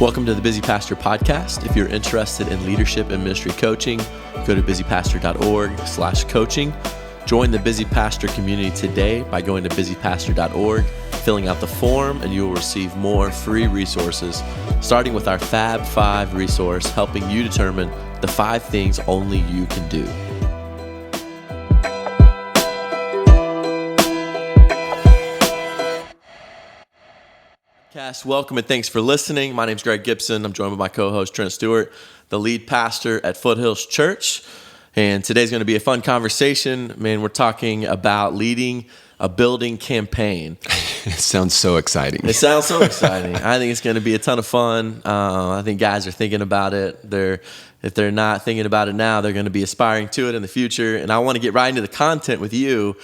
Welcome to the Busy Pastor Podcast. If you're interested in leadership and ministry coaching, go to busypastor.org/coaching. Join the Busy Pastor community today by going to busypastor.org, filling out the form, and you will receive more free resources, starting with our Fab 5 resource, helping you determine the 5 things only you can do. Welcome and thanks for listening. My name is Greg Gibson. I'm joined by my co-host Trent and Stewart, the lead pastor at Foothills Church. And today's going to be a fun conversation. Man, we're talking about leading a building campaign. It sounds so exciting. It sounds so exciting. I think it's going to be a ton of fun. I think guys are thinking about it. If they're not thinking about it now, they're going to be aspiring to it in the future. And I want to get right into the content with you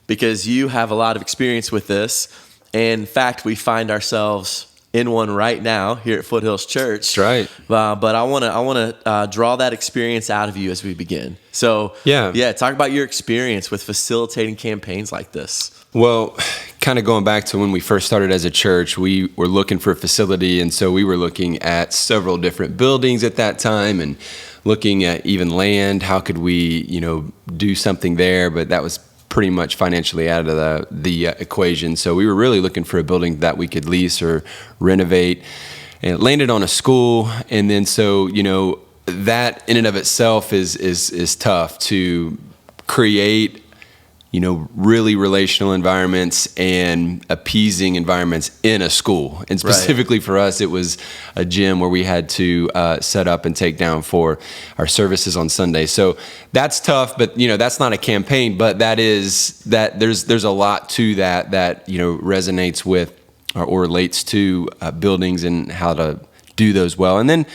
because you have a lot of experience with this. And in fact, we find ourselves in one right now here at Foothills Church. That's right. But I want to draw that experience out of you as we begin. So yeah, talk about your experience with facilitating campaigns like this. Well, kind of going back to when we first started as a church, we were looking for a facility, and so we were looking at several different buildings at that time, and looking at even land. How could we, do something there? But that was pretty much financially out of the equation. So we were really looking for a building that we could lease or renovate, and it landed on a school. And then so, that in and of itself is tough to create, really relational environments and appeasing environments in a school. And specifically for us, it was a gym where we had to set up and take down for our services on Sunday. So that's tough, but that's not a campaign, but there's a lot to that resonates with or relates to buildings and how to do those well. And then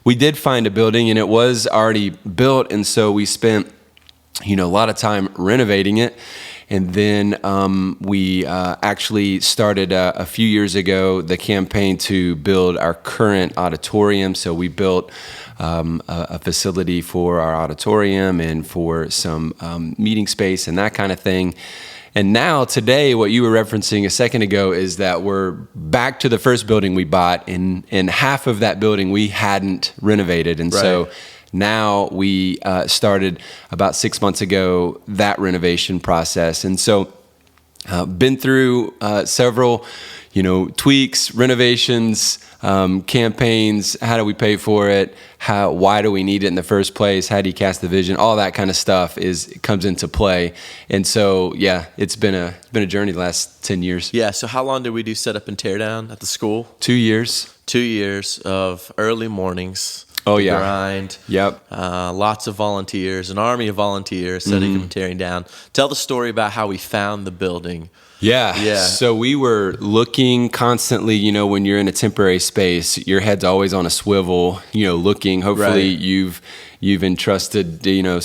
we did find a building, and it was already built, and so we spent a lot of time renovating it. And then we actually started a few years ago the campaign to build our current auditorium. So we built a facility for our auditorium and for some meeting space and that kind of thing. And now today, what you were referencing a second ago is that we're back to the first building we bought, and half of that building we hadn't renovated. And so now we started about 6 months ago that renovation process. And so been through several, tweaks, renovations, campaigns. How do we pay for it? Why do we need it in the first place? How do you cast the vision? All that kind of stuff comes into play. And so, it's been a journey the last 10 years. Yeah. So how long did we do set up and tear down at the school? 2 years. 2 years of early mornings. Oh, yeah. Grind. Yep. Lots of volunteers, an army of volunteers setting and tearing down. Tell the story about how we found the building. Yeah. So we were looking constantly, when you're in a temporary space, your head's always on a swivel, looking. Hopefully you've entrusted, a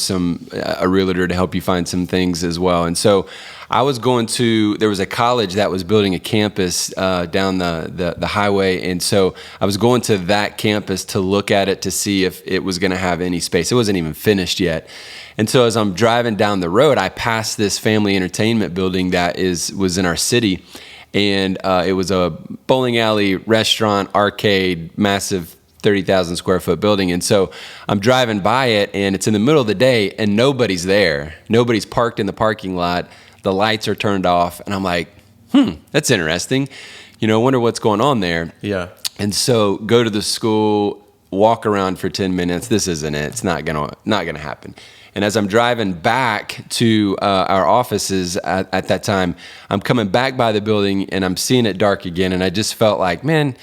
realtor to help you find some things as well. And so there was a college that was building a campus down the highway. And so I was going to that campus to look at it to see if it was going to have any space. It wasn't even finished yet. And so as I'm driving down the road, I passed this family entertainment building that was in our city. And it was a bowling alley, restaurant, arcade, massive 30,000 square foot building. And so I'm driving by it, and it's in the middle of the day, and nobody's there. Nobody's parked in the parking lot. The lights are turned off. And I'm like, that's interesting. I wonder what's going on there. Yeah. And so go to the school, walk around for 10 minutes. This isn't it. It's not gonna happen. And as I'm driving back to our offices at that time, I'm coming back by the building, and I'm seeing it dark again. And I just felt like, man,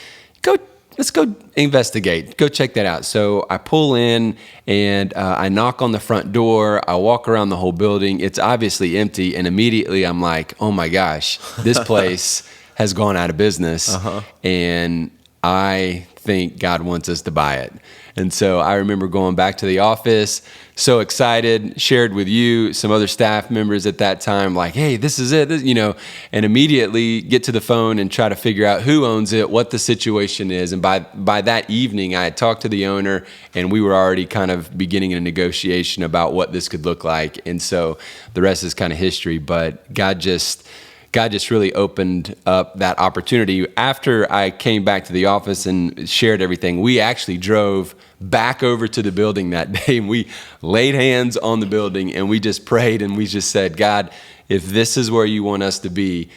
let's go investigate. Go check that out. So I pull in, and I knock on the front door. I walk around the whole building. It's obviously empty. And immediately I'm like, oh my gosh, this place has gone out of business. And I think God wants us to buy it. And so I remember going back to the office, so excited, shared with you, some other staff members at that time, like, hey, this is it, and immediately get to the phone and try to figure out who owns it, what the situation is. And by that evening, I had talked to the owner, and we were already kind of beginning a negotiation about what this could look like. And so the rest is kind of history, but God just God just really opened up that opportunity. After I came back to the office and shared everything, we actually drove back over to the building that day, and we laid hands on the building, and we just prayed, and we just said, God, if this is where you want us to be,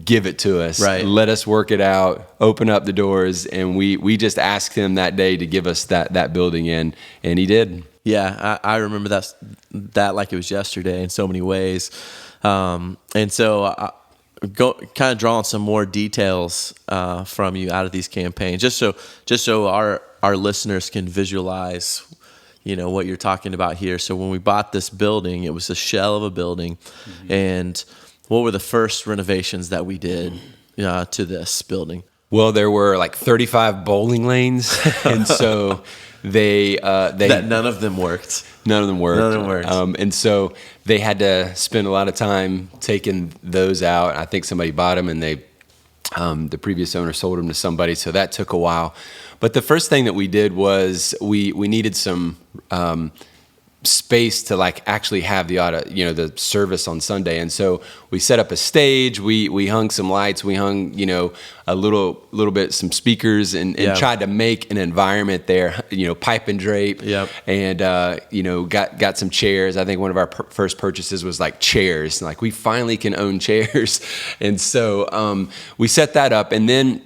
give it to us. Right. Let us work it out, open up the doors. And we just asked him that day to give us that building in, and he did. Yeah, I remember that like it was yesterday in so many ways. And so kind of drawing some more details from you out of these campaigns, just so our listeners can visualize, what you're talking about here. So when we bought this building, it was a shell of a building. Mm-hmm. And what were the first renovations that we did to this building? Well, there were like 35 bowling lanes, and so they that none of them worked. None of them worked. None of them worked. And so they had to spend a lot of time taking those out. I think somebody bought them, and the previous owner sold them to somebody, so that took a while. But the first thing that we did was we needed some space to like actually have the service on Sunday. And so we set up a stage, we hung some lights, we hung, a little bit, some speakers and tried to make an environment there, pipe and drape. Yep. And, got some chairs. I think one of our first purchases was like chairs. Like we finally can own chairs. And so, we set that up, and then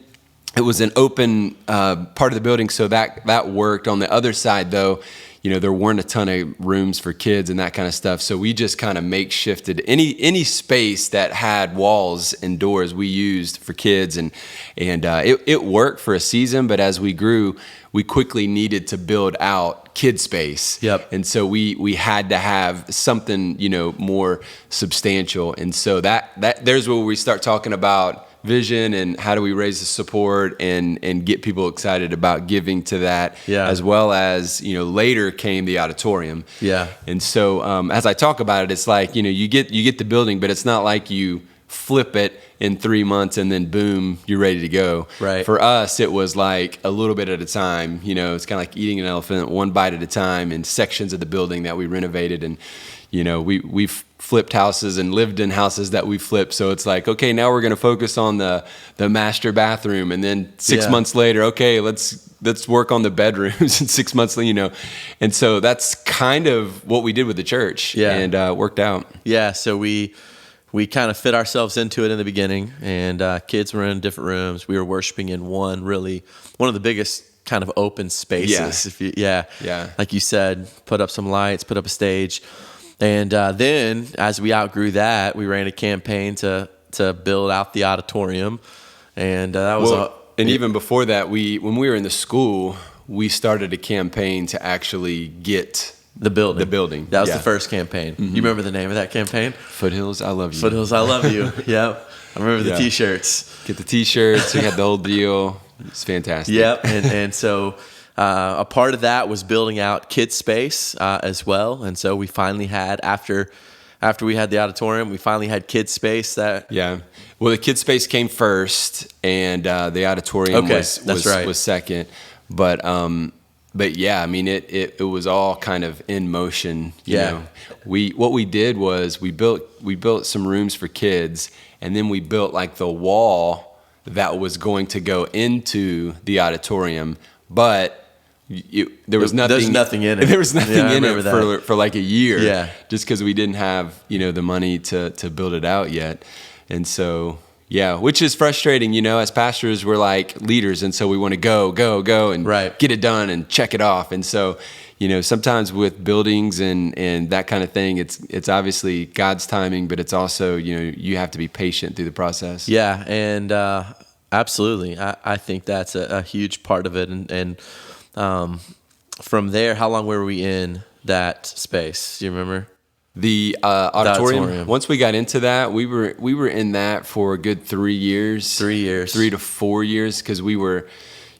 it was an open, part of the building. So that worked. On the other side though, there weren't a ton of rooms for kids and that kind of stuff. So we just kind of makeshifted any space that had walls and doors we used for kids. And it worked for a season, but as we grew, we quickly needed to build out kid space. Yep. And so we had to have something, more substantial. And so that there's where we start talking about vision and how do we raise the support and get people excited about giving to that. Yeah. As well as, later came the auditorium. Yeah. And so as I talk about it, it's like, you get the building, but it's not like you flip it in 3 months and then boom, you're ready to go. Right. For us, it was like a little bit at a time. It's kind of like eating an elephant, one bite at a time, in sections of the building that we renovated. And we've flipped houses and lived in houses that we flipped. So it's like, okay, now we're going to focus on the master bathroom. And then 6 months later, okay, let's work on the bedrooms. And 6 months later, and so that's kind of what we did with the church. Yeah. And worked out. Yeah. So we kind of fit ourselves into it in the beginning, and kids were in different rooms. We were worshiping in one of the biggest kind of open spaces. Yeah. Like you said, put up some lights, put up a stage. And then as we outgrew that, we ran a campaign to build out the auditorium. And that was even before that, when we were in the school, we started a campaign to actually get the building. That was the first campaign. Mm-hmm. You remember the name of that campaign? Foothills, I love you. Foothills, I love you. Yep. I remember the T-shirts. Get the T-shirts. We had the whole deal. It's fantastic. Yep. And so a part of that was building out kids space as well. And so we finally had, after we had the auditorium, we finally had kids space. Yeah. Well, the kids space came first, and the auditorium was second. But yeah, I mean, it was all kind of in motion. You know. What we did was we built some rooms for kids, and then we built like the wall that was going to go into the auditorium, but there was nothing. There's nothing in it. There was nothing in it for like a year. Yeah. Just because we didn't have the money to build it out yet, and so. Yeah, which is frustrating, as pastors, we're like leaders, and so we want to go, and get it done and check it off. And so, sometimes with buildings and that kind of thing, it's obviously God's timing, but it's also, you have to be patient through the process. Yeah, and absolutely. I think that's a huge part of it. And from there, how long were we in that space? Do you remember? The auditorium. Once we got into that, we were in that for a good 3 years. 3 years. 3 to 4 years, because we were,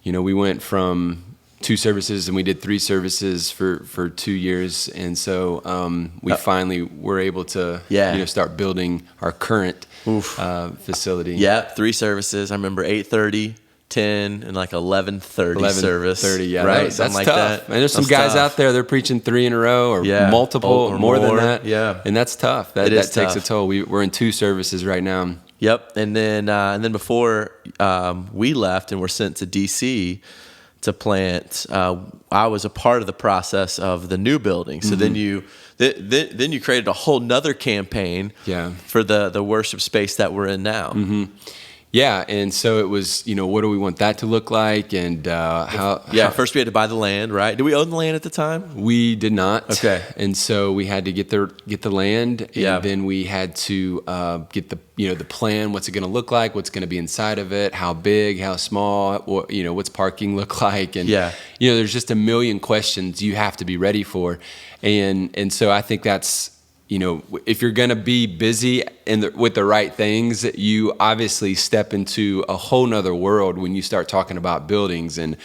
we went from 2 services and we did 3 services for 2 years, and so we finally were able to start building our current facility. Yeah, 3 services. I remember 8:30 10 and like 11:30 service. 11:30, yeah. Right? That's Something like tough. that. And there's some That's guys tough. out there, they're preaching 3 in a row or multiple, or more than more. that. Yeah. And that's tough. That is takes tough. a toll. We're in 2 services right now. Yep. And then before we left and were sent to DC to plant, I was a part of the process of the new building. So then you created a whole nother campaign for the worship space that we're in now. Yeah, and so it was, what do we want that to look like, and how? First we had to buy the land, right? Did we own the land at the time? We did not. Okay. And so we had to get the land, and Yeah. then we had to get the plan. What's it going to look like? What's going to be inside of it? How big? How small? What's parking look like? And there's just a million questions you have to be ready for, and so I think that's. If you're going to be busy with the right things, you obviously step into a whole nother world when you start talking about buildings and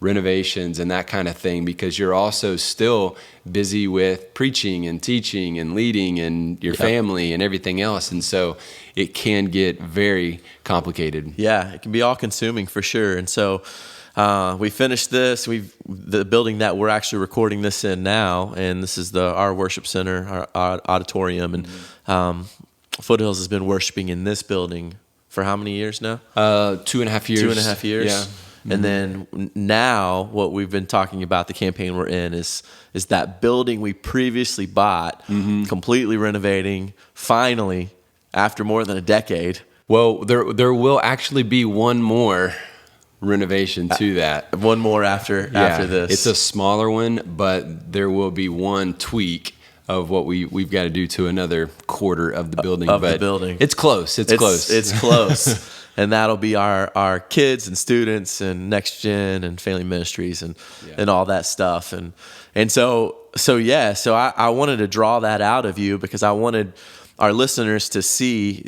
renovations and that kind of thing, because you're also still busy with preaching and teaching and leading and your family and everything else. And so it can get very complicated. Yeah, it can be all consuming for sure. And so we finished this. The building that we're actually recording this in now, and this is our worship center, our auditorium, and Foothills has been worshiping in this building for how many years now? 2.5 years. 2.5 years. Yeah. And then now, what we've been talking about, the campaign we're in, is that building we previously bought, completely renovating. Finally, after more than a decade. Well, there will actually be one more renovation to that. One more after this. It's a smaller one, but there will be one tweak of what we've got to do to another quarter of the building. The building. It's close. It's close. It's close. And that'll be our kids and students and Next Gen and family ministries and all that stuff. And so I wanted to draw that out of you because I wanted our listeners to see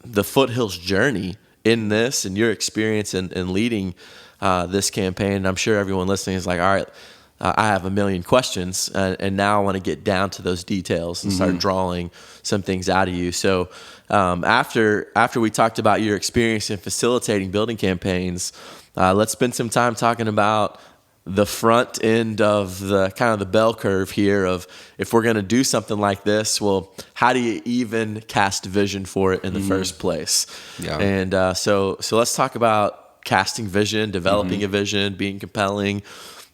the Foothills journey in this and your experience in leading this campaign. And I'm sure everyone listening is like, all right, I have a million questions, and now I want to get down to those details and start drawing some things out of you. So after we talked about your experience in facilitating building campaigns, let's spend some time talking about the front end of the kind of the bell curve here of if we're going to do something like this, well, how do you even cast vision for it in the first place? Yeah. And so let's talk about casting vision, developing a vision, being compelling,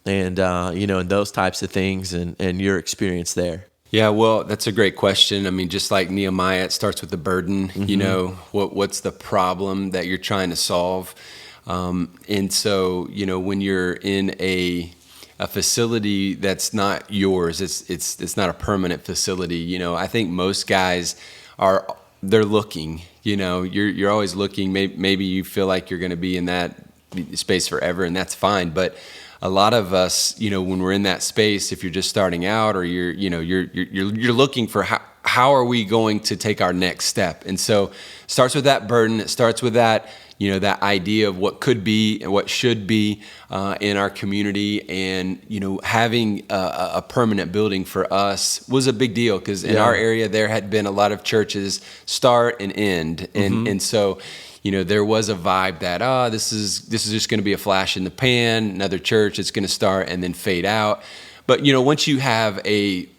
and and those types of things and your experience there. Yeah, well, that's a great question. I mean, just like Nehemiah, it starts with the burden. What's the problem that you're trying to solve? And so, when you're in a facility that's not yours, it's not a permanent facility. I think most guys they're looking. You're always looking. Maybe you feel like you're going to be in that space forever, and that's fine. But a lot of us, when we're in that space, if you're just starting out, or you're looking for how are we going to take our next step, and so it starts with that burden. It starts with that. That idea of what could be and what should be in our community, and having a permanent building for us was a big deal because in our area there had been a lot of churches start and end, and so there was a vibe that this is just going to be a flash in the pan, another church, it's going to start and then fade out. But once you have a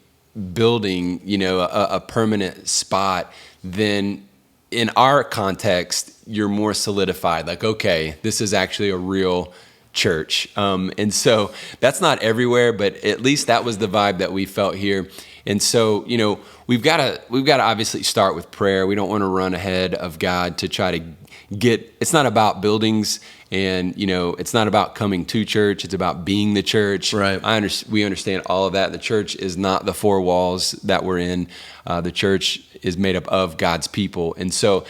building, a permanent spot, then in our context, you're more solidified. Like, okay, this is actually a real church. And so that's not everywhere, but at least that was the vibe that we felt here. And so, we've got to obviously start with prayer. We don't want to run ahead of God to try to it's not about buildings, and it's not about coming to church. It's about being the church. Right. We understand all of that. The church is not the 4 walls that we're in. The church is made up of God's people. And so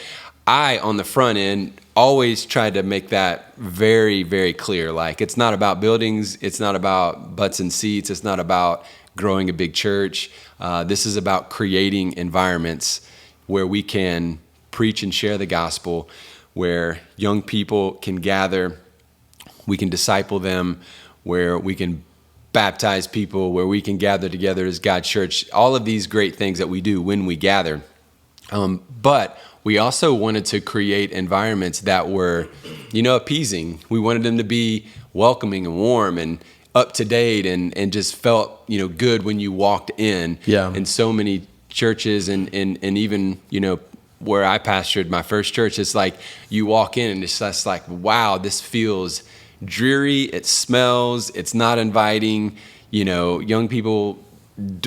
I, on the front end, always tried to make that very, very clear. Like, it's not about buildings. It's not about butts and seats. It's not about growing a big church. This is about creating environments where we can preach and share the gospel, where young people can gather, we can disciple them, where we can baptize people, where we can gather together as God's church, all of these great things that we do when we gather. But we also wanted to create environments that were appeasing. We wanted them to be welcoming and warm and up to date and just felt, good when you walked in. Yeah. And so many churches and even, where I pastored my first church, it's like you walk in and it's just like, wow, this feels dreary. It smells. It's not inviting. Young people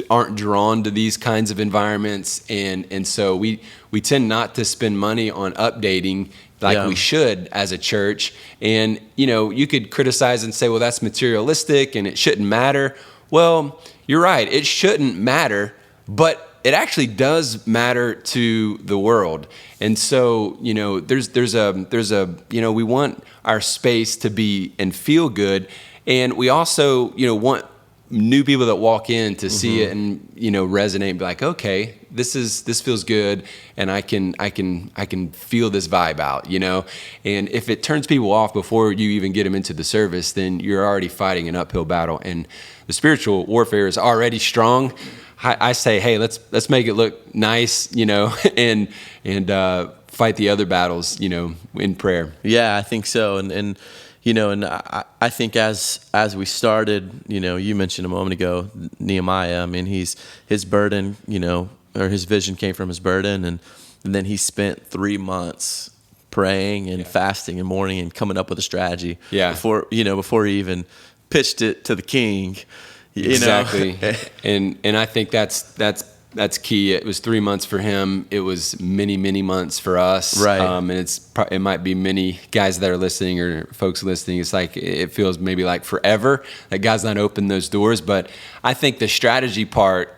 aren't drawn to these kinds of environments. And so we tend not to spend money on updating like we should as a church. And, you could criticize and say, well, that's materialistic and it shouldn't matter. Well, you're right. It shouldn't matter, but it actually does matter to the world. And so, there's a we want our space to be and feel good. And we also, want new people that walk in to see it and, resonate and be like, okay, this feels good. And I can feel this vibe out, and if it turns people off before you even get them into the service, then you're already fighting an uphill battle. And the spiritual warfare is already strong. I say, hey, let's make it look nice, and fight the other battles, in prayer. Yeah, I think so. And I think as we started, you mentioned a moment ago, Nehemiah. I mean, his burden, or his vision came from his burden, and then he spent 3 months praying and fasting and mourning and coming up with a strategy. Yeah. Before he even pitched it to the king. Exactly. And I think that's key. It was 3 months for him. It was many, many months for us. Right. And it might be many guys that are listening or folks listening. It's like, it feels maybe like forever that God's not opened those doors. But I think the strategy part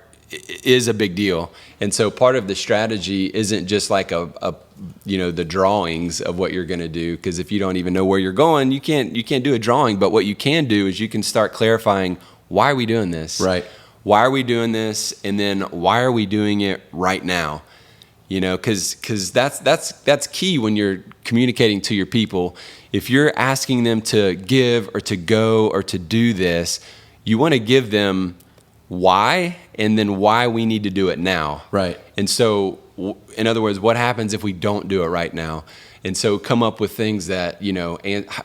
is a big deal. And so part of the strategy isn't just like the drawings of what you're going to do. Because if you don't even know where you're going, you can't do a drawing. But what you can do is you can start clarifying, why are we doing this? Right. Why are we doing this? And then why are we doing it right now? Because that's key when you're communicating to your people. If you're asking them to give or to go or to do this, you want to give them why and then why we need to do it now. Right. And so, in other words, what happens if we don't do it right now? And so come up with things that,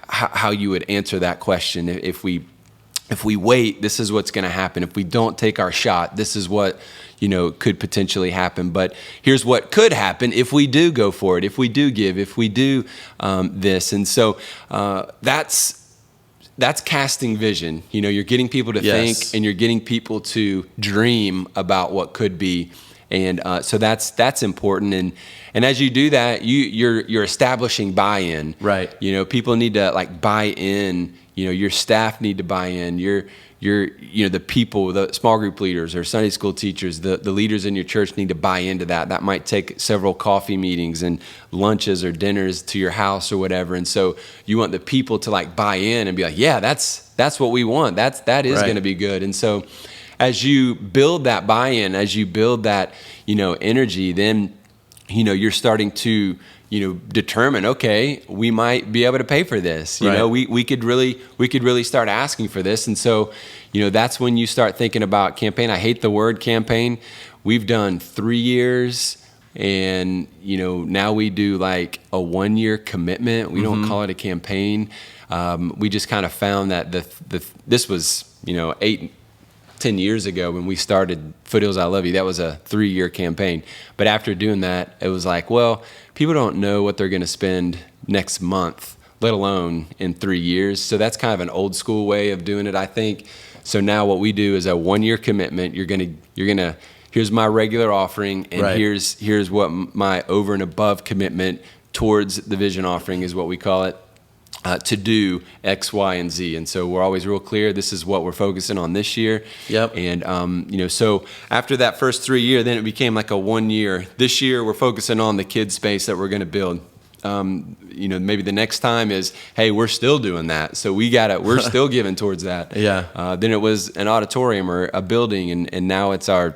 how you would answer that question. If we wait, this is what's going to happen. If we don't take our shot, this is what, could potentially happen. But here's what could happen if we do go for it, if we do give, if we do this. And so that's casting vision. You're getting people to think, and you're getting people to dream about what could be. And so that's important. And as you do that, you're establishing buy-in. Right. People need to buy in. Your staff need to buy in. Your the people, the small group leaders or Sunday school teachers, the leaders in your church need to buy into that. That might take several coffee meetings and lunches or dinners to your house or whatever. And so you want the people to buy in and be like, yeah, that's what we want. That is going to be good. And so as you build that buy-in, as you build that, energy, then, you're starting to, determine, okay, we might be able to pay for this. We could really start asking for this. And so, that's when you start thinking about campaign. I hate the word campaign. We've done 3 years and, now we do a 1-year commitment. We don't call it a campaign. We just kind of found that this was, 10 years ago when we started Foothills, I Love You. That was a 3-year campaign. But after doing that, it was like, well, people don't know what they're going to spend next month, let alone in 3 years. So that's kind of an old school way of doing it, I think. So now what we do is a 1-year commitment. You're gonna here's my regular offering, and here's what my over and above commitment towards the vision offering is what we call it. To do X, Y, and Z. And so we're always real clear, this is what we're focusing on this year. Yep. And, so after that first 3 year, then it became a 1 year. This year, we're focusing on the kids space that we're going to build. Maybe the next time is, hey, we're still doing that. So we're still giving towards that. Yeah. Then it was an auditorium or a building, and now it's our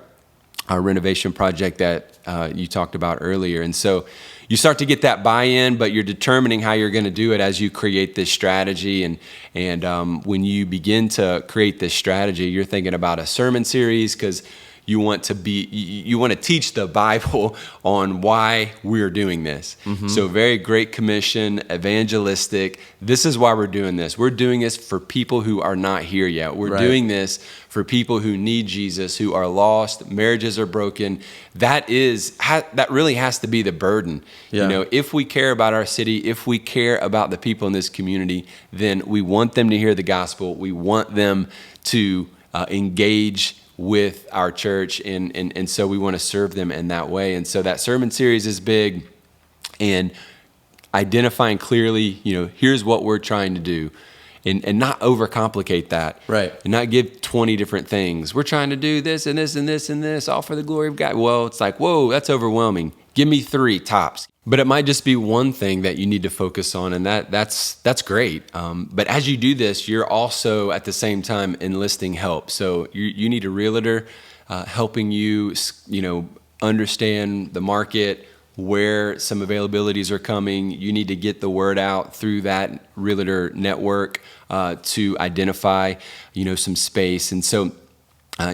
renovation project that you talked about earlier. And so you start to get that buy-in, but you're determining how you're going to do it as you create this strategy. And when you begin to create this strategy, you're thinking about a sermon series because You want to teach the Bible on why we're doing this. So very Great Commission, evangelistic. This is why we're doing this. We're doing this for people who are not here yet. We're doing this for people who need Jesus, who are lost, marriages are broken. That really has to be the burden. You know, if we care about our city, if we care about the people in this community, then we want them to hear the gospel. We want them to engage with our church, and so we want to serve them in that way. And so that sermon series is big, and identifying clearly, here's what we're trying to do, and not overcomplicate that, and not give 20 different things. We're trying to do this and this and this and this, all for the glory of God. Well, it's like, whoa, that's overwhelming. Give me 3 tops. But it might just be one thing that you need to focus on, and that's great. But as you do this, you're also at the same time enlisting help. So you need a realtor helping you, understand the market, where some availabilities are coming. You need to get the word out through that realtor network to identify, some space. And so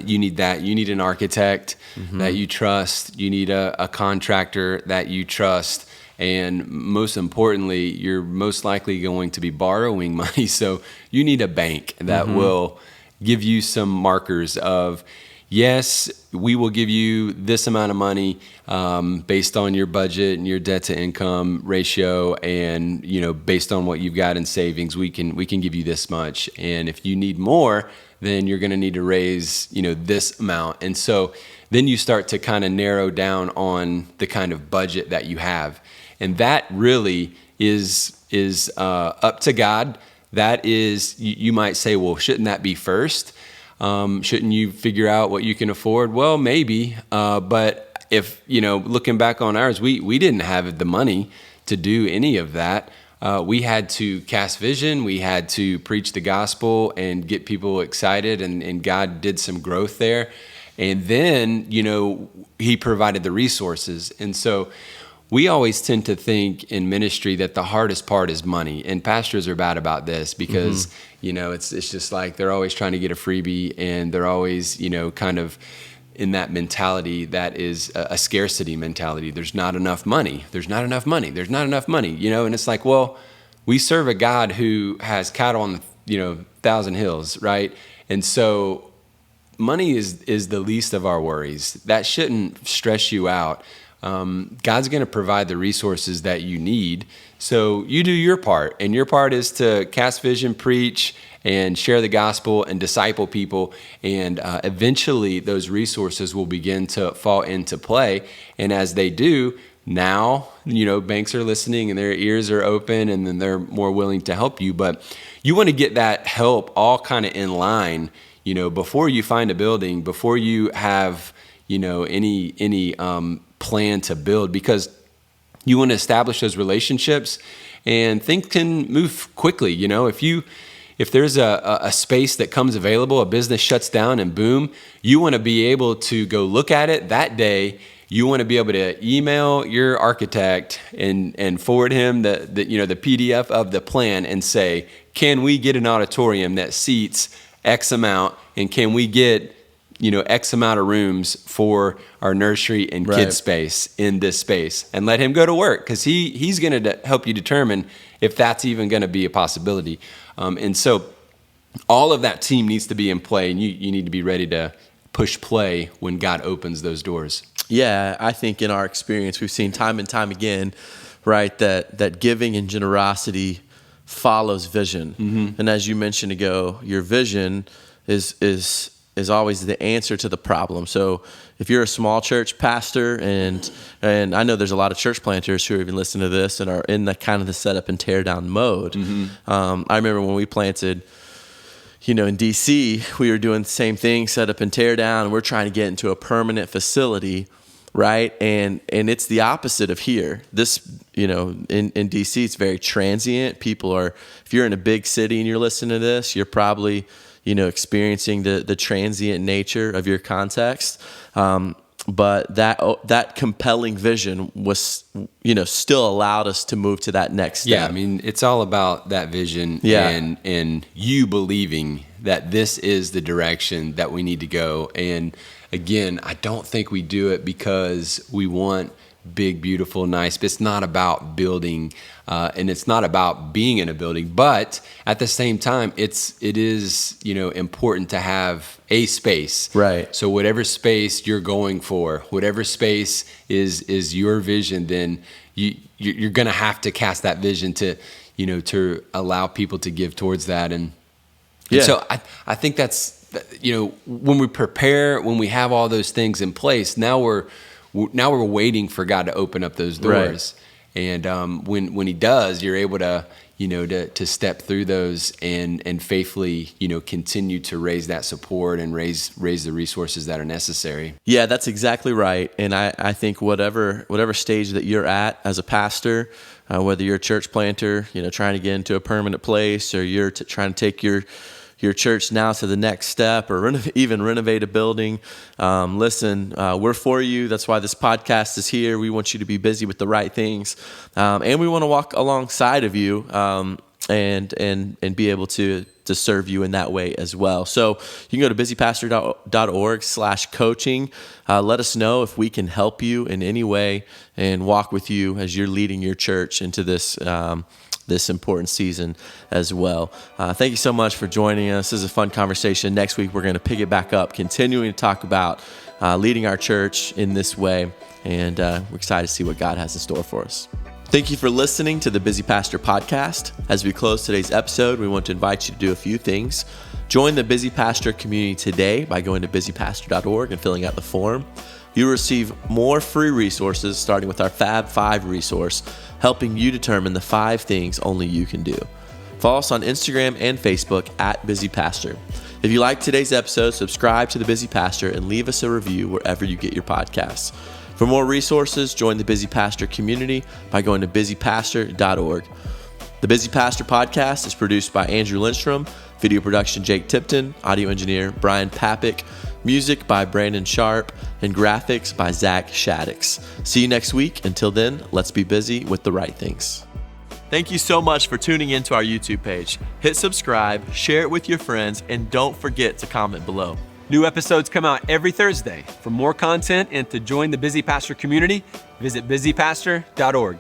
you need that. You need an architect that you trust. You need a contractor that you trust. And most importantly, you're most likely going to be borrowing money. So you need a bank that will give you some markers of, yes, we will give you this amount of money based on your budget and your debt to income ratio, and based on what you've got in savings, we can give you this much. And if you need more, then you're going to need to raise this amount. And so then you start to kind of narrow down on the kind of budget that you have, and that really is up to God. That is, you might say, well, shouldn't that be first? Shouldn't you figure out what you can afford? Well, maybe, but if, looking back on ours, we didn't have the money to do any of that. We had to cast vision, we had to preach the gospel and get people excited, and God did some growth there. And then, he provided the resources. And so we always tend to think in ministry that the hardest part is money, and pastors are bad about this because it's just like they're always trying to get a freebie, and they're always kind of in that mentality that is a scarcity mentality. There's not enough money. There's not enough money. There's not enough money. And it's like, well, we serve a God who has cattle on the 1,000 hills, right? And so money is the least of our worries. That shouldn't stress you out. God's going to provide the resources that you need. So you do your part, and your part is to cast vision, preach, and share the gospel and disciple people. And eventually those resources will begin to fall into play. And as they do, now, banks are listening and their ears are open, and then they're more willing to help you. But you want to get that help all kind of in line, before you find a building, before you have, any plan to build, because you want to establish those relationships, and things can move quickly. If there's a space that comes available, a business shuts down, and boom, you want to be able to go look at it that day. You want to be able to email your architect and forward him the PDF of the plan and say, can we get an auditorium that seats X amount, and can we get X amount of rooms for our nursery and kids space in this space, and let him go to work, because he's going to help you determine if that's even going to be a possibility. And so all of that team needs to be in play, and you need to be ready to push play when God opens those doors. Yeah, I think in our experience, we've seen time and time again, right, that giving and generosity follows vision. And as you mentioned ago, your vision is always the answer to the problem. So if you're a small church pastor, and I know there's a lot of church planters who are even listening to this and are in the kind of the setup and tear down mode. I remember when we planted, in DC, we were doing the same thing, set up and tear down, and we're trying to get into a permanent facility, right? And it's the opposite of here. This, in DC, it's very transient. People are, if you're in a big city and you're listening to this, you're probably experiencing the transient nature of your context. But that compelling vision was, still allowed us to move to that next step. Yeah, I mean, it's all about that vision and you believing that this is the direction that we need to go. And again, I don't think we do it because we want big, beautiful, nice. But it's not about building, and it's not about being in a building. But at the same time, it is important to have a space. Right. So whatever space you're going for, whatever space is your vision, then you're going to have to cast that vision to allow people to give towards that. And so I think that's when we prepare, when we have all those things in place, now we're waiting for God to open up those doors. Right. And when He does, you're able to to step through those and faithfully continue to raise that support and raise the resources that are necessary. Yeah, that's exactly right. And I think whatever stage that you're at as a pastor, whether you're a church planter, trying to get into a permanent place, or you're trying to take your church now to the next step, or even renovate a building. Listen, we're for you. That's why this podcast is here. We want you to be busy with the right things. And we want to walk alongside of you and be able to serve you in that way as well. So you can go to busypastor.org/coaching. Let us know if we can help you in any way and walk with you as you're leading your church into this important season as well. Thank you so much for joining us. This is a fun conversation. Next week, we're going to pick it back up, continuing to talk about leading our church in this way. And we're excited to see what God has in store for us. Thank you for listening to the Busy Pastor podcast. As we close today's episode, we want to invite you to do a few things. Join the Busy Pastor community today by going to busypastor.org and filling out the form. You'll receive more free resources, starting with our Fab 5 resource, helping you determine the 5 things only you can do. Follow us on Instagram and Facebook at Busy Pastor. If you like today's episode, subscribe to The Busy Pastor and leave us a review wherever you get your podcasts. For more resources, join the Busy Pastor community by going to busypastor.org. The Busy Pastor podcast is produced by Andrew Lindstrom, video production Jake Tipton, audio engineer Brian Papick, music by Brandon Sharp, and graphics by Zach Shaddix. See you next week. Until then, let's be busy with the right things. Thank you so much for tuning into our YouTube page. Hit subscribe, share it with your friends, and don't forget to comment below. New episodes come out every Thursday. For more content and to join the Busy Pastor community, visit busypastor.org.